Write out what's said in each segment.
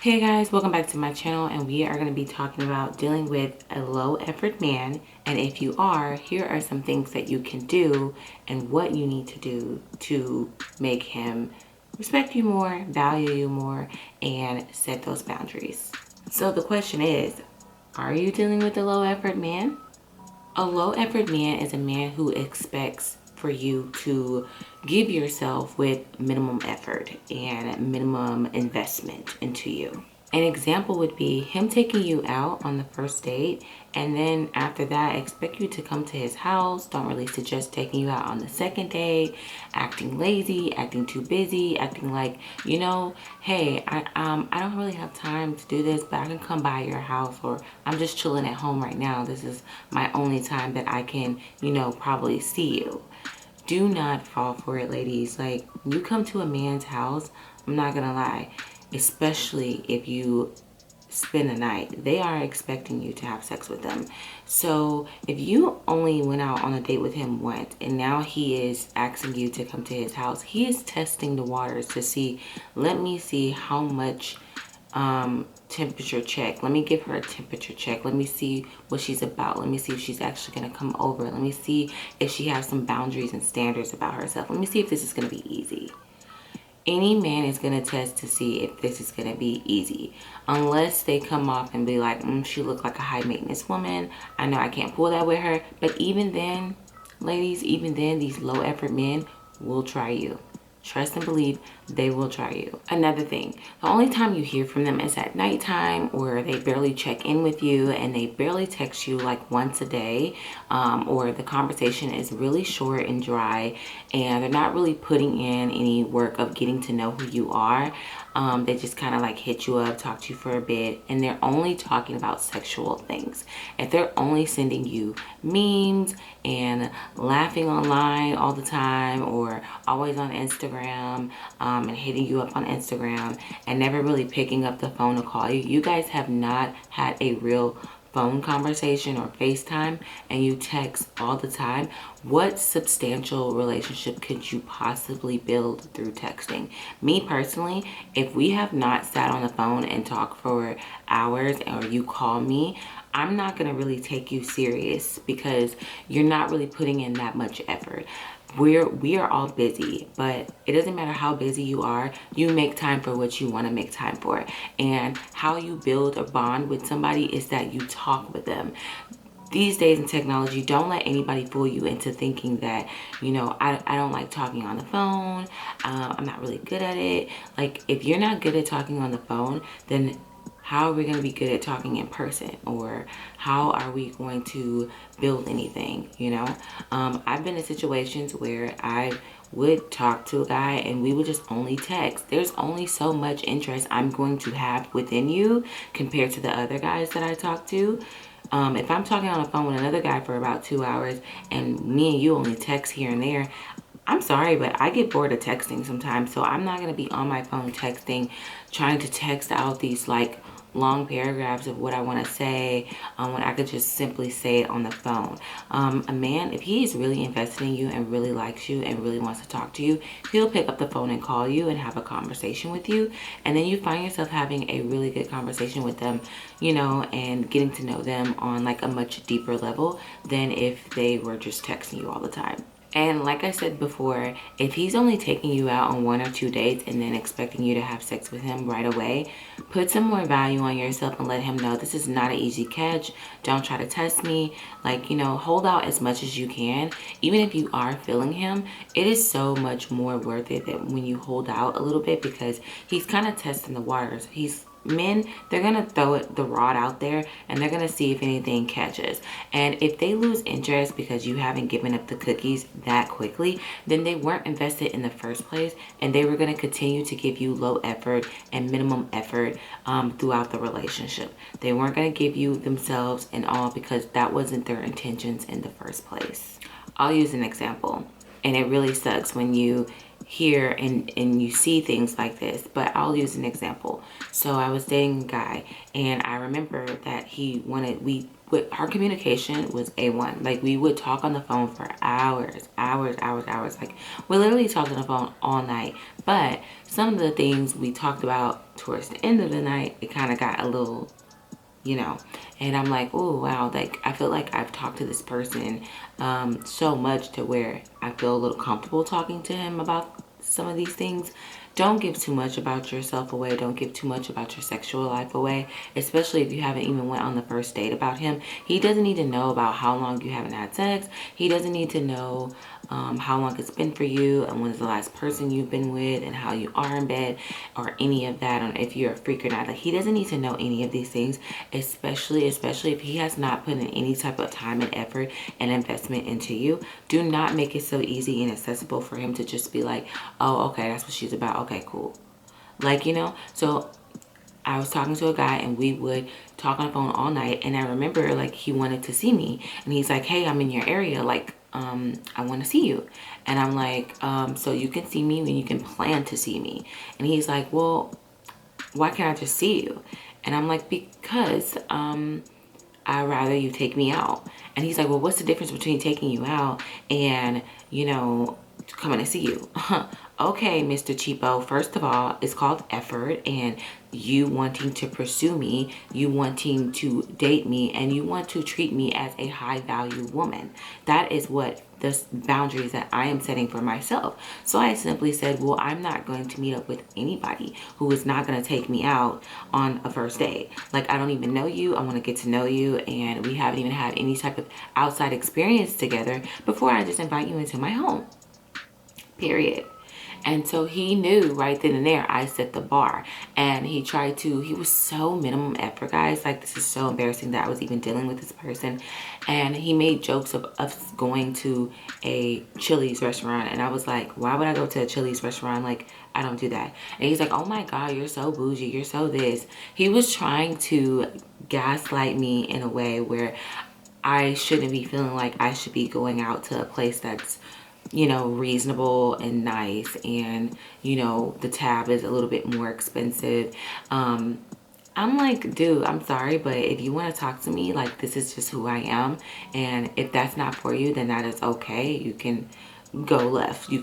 Hey guys, welcome back to my channel, and we are going to be talking about dealing with a low effort man. And if you are, here are some things that you can do and what you need to do to make him respect you more, value you more, and set those boundaries. So the question is, are you dealing with a low effort man? A low effort man is a man who expects for you to give yourself with minimum effort and minimum investment into you. An example would be him taking you out on the first date, and then after that expect you to come to his house. Don't really suggest taking you out on the second date, acting lazy, acting too busy, acting like, hey, I don't really have time to do this, but I can come by your house, or I'm just chilling at home right now. This is my only time that I can, probably see you. Do not fall for it, ladies. Like, you come to a man's house, I'm not gonna lie, especially if you spend the night, they are expecting you to have sex with them. So if you only went out on a date with him once and now he is asking you to come to his house, he is testing the waters to see, let me see how much temperature check. Let me give her a temperature check. Let me see what she's about. Let me see if she's actually going to come over. Let me see if she has some boundaries and standards about herself. Let me see if this is going to be easy. Any man is going to test to see if this is going to be easy, unless they come off and be like, she looked like a high maintenance woman. I know I can't pull that with her. But even then, ladies, even then, these low effort men will try you. Trust and believe, they will try you. Another thing, the only time you hear from them is at nighttime, or they barely check in with you and they barely text you like once a day, or the conversation is really short and dry and they're not really putting in any work of getting to know who you are. They just kind of like hit you up, talk to you for a bit, and they're only talking about sexual things. If they're only sending you memes and laughing online all the time, or always on Instagram, and hitting you up on Instagram and never really picking up the phone to call you, you guys have not had a real phone conversation or FaceTime, and you text all the time. What substantial relationship could you possibly build through texting? Me personally, if we have not sat on the phone and talked for hours, or you call me, I'm not going to really take you serious because you're not really putting in that much effort. We are all busy, but it doesn't matter how busy you are. You make time for what you want to make time for. And how you build a bond with somebody is that you talk with them. These days in technology, don't let anybody fool you into thinking that, I don't like talking on the phone. I'm not really good at it. Like, if you're not good at talking on the phone, then how are we going to be good at talking in person? Or how are we going to build anything, I've been in situations where I would talk to a guy and we would just only text. There's only so much interest I'm going to have within you compared to the other guys that I talk to. If I'm talking on the phone with another guy for about 2 hours and me and you only text here and there, I'm sorry, but I get bored of texting sometimes. So I'm not going to be on my phone texting, trying to text out these like long paragraphs of what I want to say, when I could just simply say it on the phone. A man, if he is really invested in you and really likes you and really wants to talk to you, he'll pick up the phone and call you and have a conversation with you. And then you find yourself having a really good conversation with them, and getting to know them on like a much deeper level than if they were just texting you all the time. And like I said before, if he's only taking you out on 1 or 2 dates and then expecting you to have sex with him right away, put some more value on yourself and let him know this is not an easy catch. Don't try to test me. Like, hold out as much as you can. Even if you are feeling him, it is so much more worth it that when you hold out a little bit, because he's kind of testing the waters. Men, they're gonna throw the rod out there and they're gonna see if anything catches. And if they lose interest because you haven't given up the cookies that quickly, then they weren't invested in the first place, and they were gonna continue to give you low effort and minimum effort throughout the relationship. They weren't gonna give you themselves and all because that wasn't their intentions in the first place. I'll use an example, and it really sucks when you hear and you see things like this, but I'll use an example. So I was dating a guy, and I remember that our communication was A1. Like, we would talk on the phone for hours, hours. Like, we literally talked on the phone all night. But some of the things we talked about towards the end of the night, it kind of got a little, and I'm like, oh wow, like I feel like I've talked to this person so much to where I feel a little comfortable talking to him about some of these things. Don't give too much about yourself away. Don't give too much about your sexual life away, especially if you haven't even went on the first date about him. He doesn't need to know about how long you haven't had sex. He doesn't need to know how long it's been for you and when's the last person you've been with and how you are in bed or any of that, or if you're a freak or not. Like, he doesn't need to know any of these things, especially if he has not put in any type of time and effort and investment into you. Do not make it so easy and accessible for him to just be like, oh, okay, that's what she's about. Okay, cool. Like, so I was talking to a guy, and we would talk on the phone all night, and I remember like he wanted to see me, and he's like, hey, I'm in your area, like I want to see you. And I'm like, so you can see me when you can plan to see me. And he's like, well, why can't I just see you? And I'm like, because I'd rather you take me out. And he's like, well, what's the difference between taking you out and, coming to see you? Okay, Mr. Cheapo, first of all, it's called effort, and you wanting to pursue me, you wanting to date me, and you want to treat me as a high value woman. That is what the boundaries that I am setting for myself. So I simply said, well, I'm not going to meet up with anybody who is not going to take me out on a first date. Like, I don't even know you. I want to get to know you, and we haven't even had any type of outside experience together before I just invite you into my home. Period. And so he knew right then and there I set the bar, and he was so minimum effort, guys. Like, this is so embarrassing that I was even dealing with this person. And he made jokes of us going to a Chili's restaurant, and I was like, why would I go to a Chili's restaurant? Like, I don't do that. And he's like, oh my God, you're so bougie, you're so this. He was trying to gaslight me in a way where I shouldn't be feeling like I should be going out to a place that's reasonable and nice, and the tab is a little bit more expensive. I'm like, dude, I'm sorry, but if you want to talk to me, like, this is just who I am, and if that's not for you, then that is okay. You can go left, we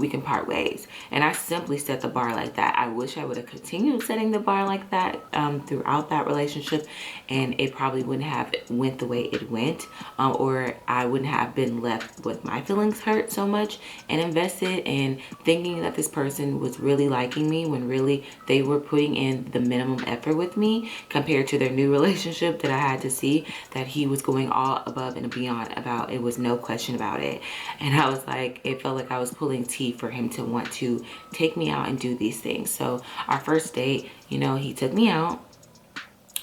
can part ways. And I simply set the bar like that. I wish I would have continued setting the bar like that throughout that relationship, and it probably wouldn't have went the way it went, or I wouldn't have been left with my feelings hurt so much and invested in thinking that this person was really liking me when really they were putting in the minimum effort with me compared to their new relationship that I had to see that he was going all above and beyond about. It was no question about it. And I was like, it felt like I was pulling teeth for him to want to take me out and do these things. So our first date, he took me out,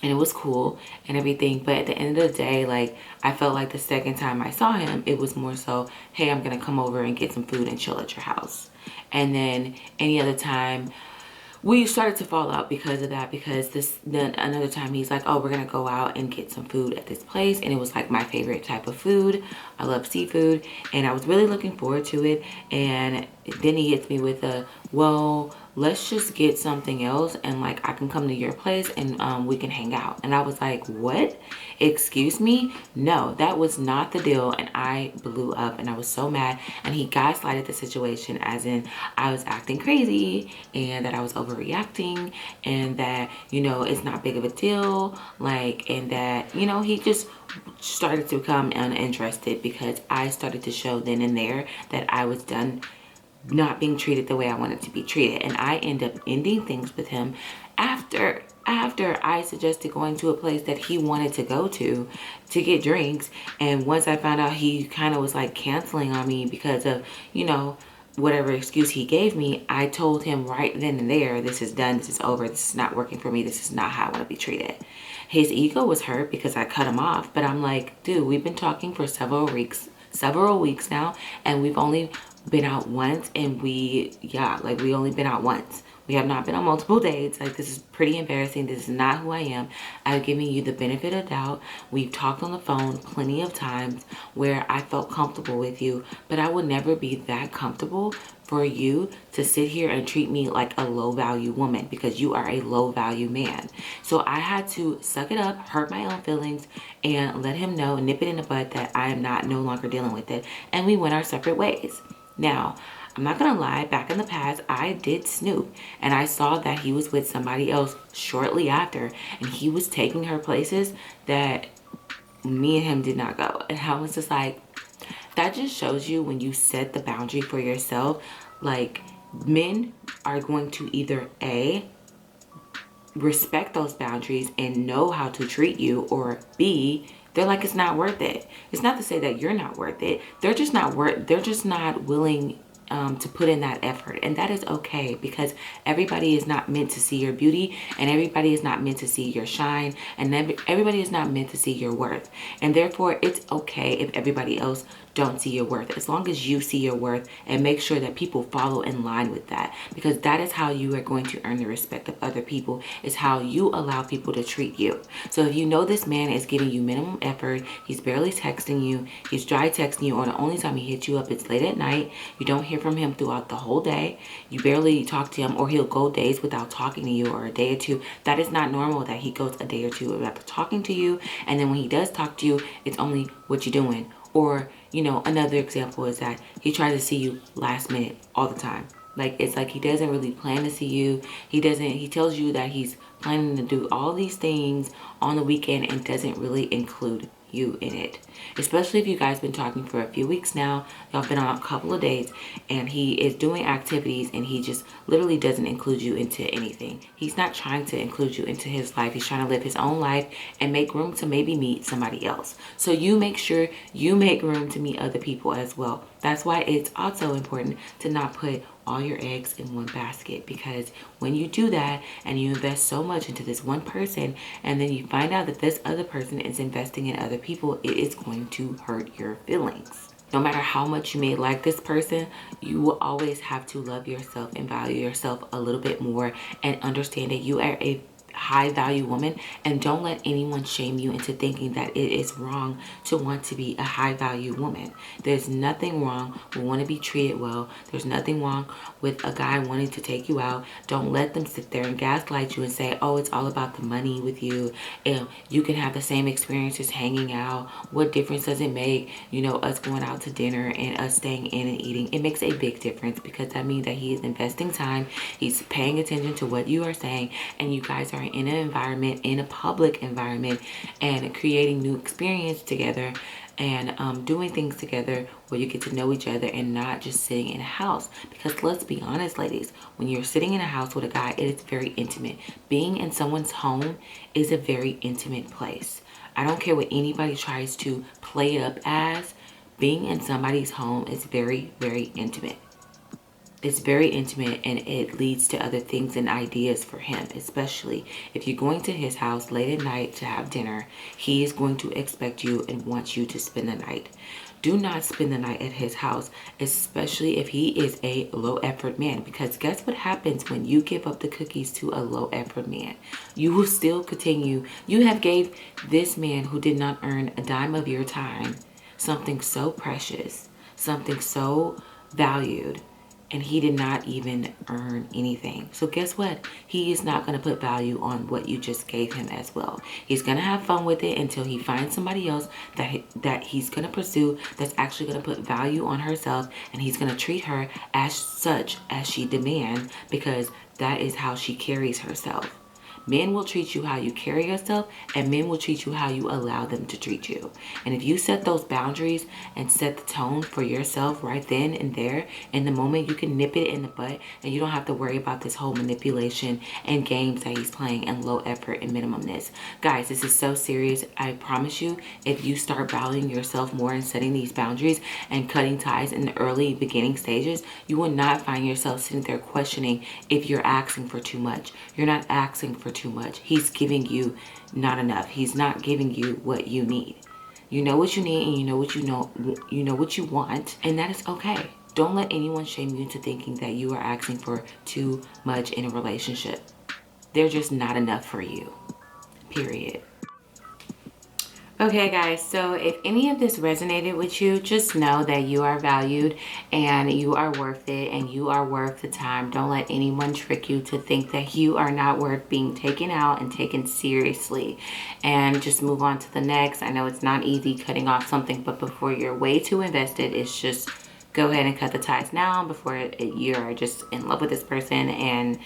and it was cool and everything. But at the end of the day, like, I felt like the second time I saw him, it was more so, hey, I'm gonna come over and get some food and chill at your house. And then any other time, we started to fall out because of that, because then another time he's like, oh, we're gonna go out and get some food at this place, and it was like my favorite type of food. I love seafood, and I was really looking forward to it. And then he hits me with a, well, let's just get something else, and like I can come to your place and we can hang out. And I was like, what? Excuse me? No, that was not the deal. And I blew up, and I was so mad. And he gaslighted the situation, as in I was acting crazy and that I was overreacting, and that it's not big of a deal, like, and that he just started to become uninterested because I started to show then and there that I was done not being treated the way I wanted to be treated. And I end up ending things with him after I suggested going to a place that he wanted to go to get drinks. And once I found out he kind of was like canceling on me because of whatever excuse he gave me, I told him right then and there, this is done, this is over, this is not working for me, this is not how I want to be treated. His ego was hurt because I cut him off, but I'm like, dude, we've been talking for several weeks now, and we've only been out once, and we only been out once. We have not been on multiple dates. Like, this is pretty embarrassing. This is not who I am. I've given you the benefit of doubt. We've talked on the phone plenty of times where I felt comfortable with you, but I would never be that comfortable for you to sit here and treat me like a low value woman, because you are a low value man. So I had to suck it up, hurt my own feelings, and let him know, nip it in the bud, that I am no longer dealing with it. And we went our separate ways. Now, I'm not gonna lie, back in the past, I did snoop, and I saw that he was with somebody else shortly after, and he was taking her places that me and him did not go. And I was just like, that just shows you, when you set the boundary for yourself, like, men are going to either A, respect those boundaries and know how to treat you, or B, they're like, it's not worth it. It's not to say that you're not worth it. They're just not willing to put in that effort. And that is okay, because everybody is not meant to see your beauty, and everybody is not meant to see your shine, and everybody is not meant to see your worth. And therefore, it's okay if everybody else don't see your worth, as long as you see your worth, and make sure that people follow in line with that, because that is how you are going to earn the respect of other people, is how you allow people to treat you. So if you know this man is giving you minimum effort, he's barely texting you, he's dry texting you, or the only time he hits you up is late at night, you don't hear from him throughout the whole day, you barely talk to him, or he'll go days without talking to you, or a day or two, that is not normal, that he goes a day or two without talking to you. And then when he does talk to you, it's only, what you doing? Or, you know, another example is that he tries to see you last minute all the time. Like, it's like he doesn't really plan to see you. He tells you that he's planning to do all these things on the weekend and doesn't really include you in it. Especially if you guys been talking for a few weeks now, y'all been on a couple of dates, and he is doing activities and he just literally doesn't include you into anything. He's not trying to include you into his life. He's trying to live his own life and make room to maybe meet somebody else. So you make sure you make room to meet other people as well. That's why it's also important to not put all your eggs in one basket, because when you do that and you invest so much into this one person, and then you find out that this other person is investing in other people, it is going to hurt your feelings. No matter how much you may like this person, you will always have to love yourself and value yourself a little bit more, and understand that you are a high value woman, and don't let anyone shame you into thinking that it is wrong to want to be a high value woman. There's nothing wrong with wanting to be treated well. There's nothing wrong with a guy wanting to take you out. Don't let them sit there and gaslight you and say, oh, it's all about the money with you, and you can have the same experiences hanging out. What difference does it make, you know, us going out to dinner and us staying in and eating? It makes a big difference, because that means that he is investing time, he's paying attention to what you are saying, and you guys are in an environment, in a public environment, and creating new experience together, and doing things together where you get to know each other, and not just sitting in a house. Because let's be honest, ladies, when you're sitting in a house with a guy, it is very intimate. Being in someone's home is a very intimate place. I don't care what anybody tries to play it up as. Being in somebody's home is very, very intimate. It's very intimate, and it leads to other things and ideas for him. Especially if you're going to his house late at night to have dinner, he is going to expect you and want you to spend the night. Do not spend the night at his house, especially if he is a low effort man, because guess what happens when you give up the cookies to a low effort man? You will still continue. You have gave this man, who did not earn a dime of your time, something so precious, something so valued, and he did not even earn anything. So guess what? He is not going to put value on what you just gave him as well. He's going to have fun with it until he finds somebody else that he's going to pursue, that's actually going to put value on herself, and he's going to treat her as such as she demands, because that is how she carries herself. Men will treat you how you carry yourself, and men will treat you how you allow them to treat you. And if you set those boundaries and set the tone for yourself right then and there, in the moment, you can nip it in the butt, and you don't have to worry about this whole manipulation and games that he's playing, and low effort and minimumness. Guys, this is so serious. I promise you, if you start valuing yourself more and setting these boundaries and cutting ties in the early beginning stages, you will not find yourself sitting there questioning if you're asking for too much. You're not asking for too much. He's giving you not enough. He's not giving you what you need. You know what you need, and you know what you know what you want, and that is okay. Don't let anyone shame you into thinking that you are asking for too much in a relationship. They're just not enough for you, period. Okay guys, so if any of this resonated with you, just know that you are valued and you are worth it and you are worth the time. Don't let anyone trick you to think that you are not worth being taken out and taken seriously. And just move on to the next. I know it's not easy cutting off something, but before you're way too invested, it's just go ahead and cut the ties now before you're just in love with this person and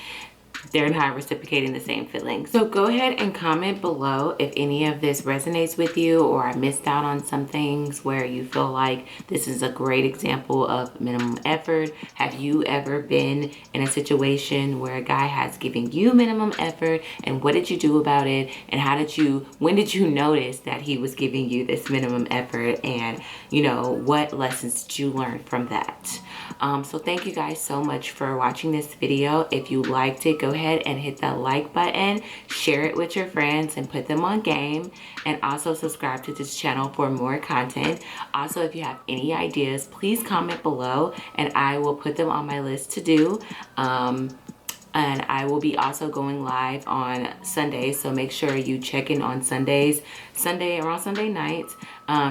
they're not reciprocating the same feelings. So go ahead and comment below if any of this resonates with you, or I missed out on some things where you feel like this is a great example of minimum effort. Have you ever been in a situation where a guy has given you minimum effort, and what did you do about it? And when did you notice that he was giving you this minimum effort? And you know, what lessons did you learn from that? So thank you guys so much for watching this video. If you liked it, go ahead and hit that like button, share it with your friends and put them on game, and also subscribe to this channel for more content. Also, if you have any ideas, please comment below and I will put them on my list to do. And I will be also going live on Sundays, so make sure you check in on Sundays, around Sunday nights,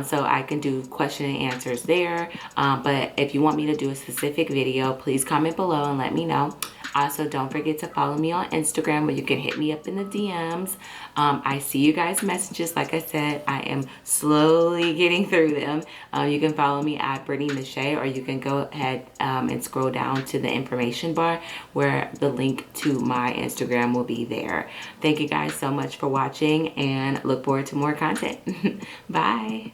so I can do question and answers there. But if you want me to do a specific video, please comment below and let me know. Also, don't forget to follow me on Instagram, where you can hit me up in the DMs. I see you guys' messages. Like I said, I am slowly getting through them. You can follow me at Brittany Miche, or you can go ahead and scroll down to the information bar where the link to my Instagram will be there. Thank you guys so much for watching and look forward to more content. Bye.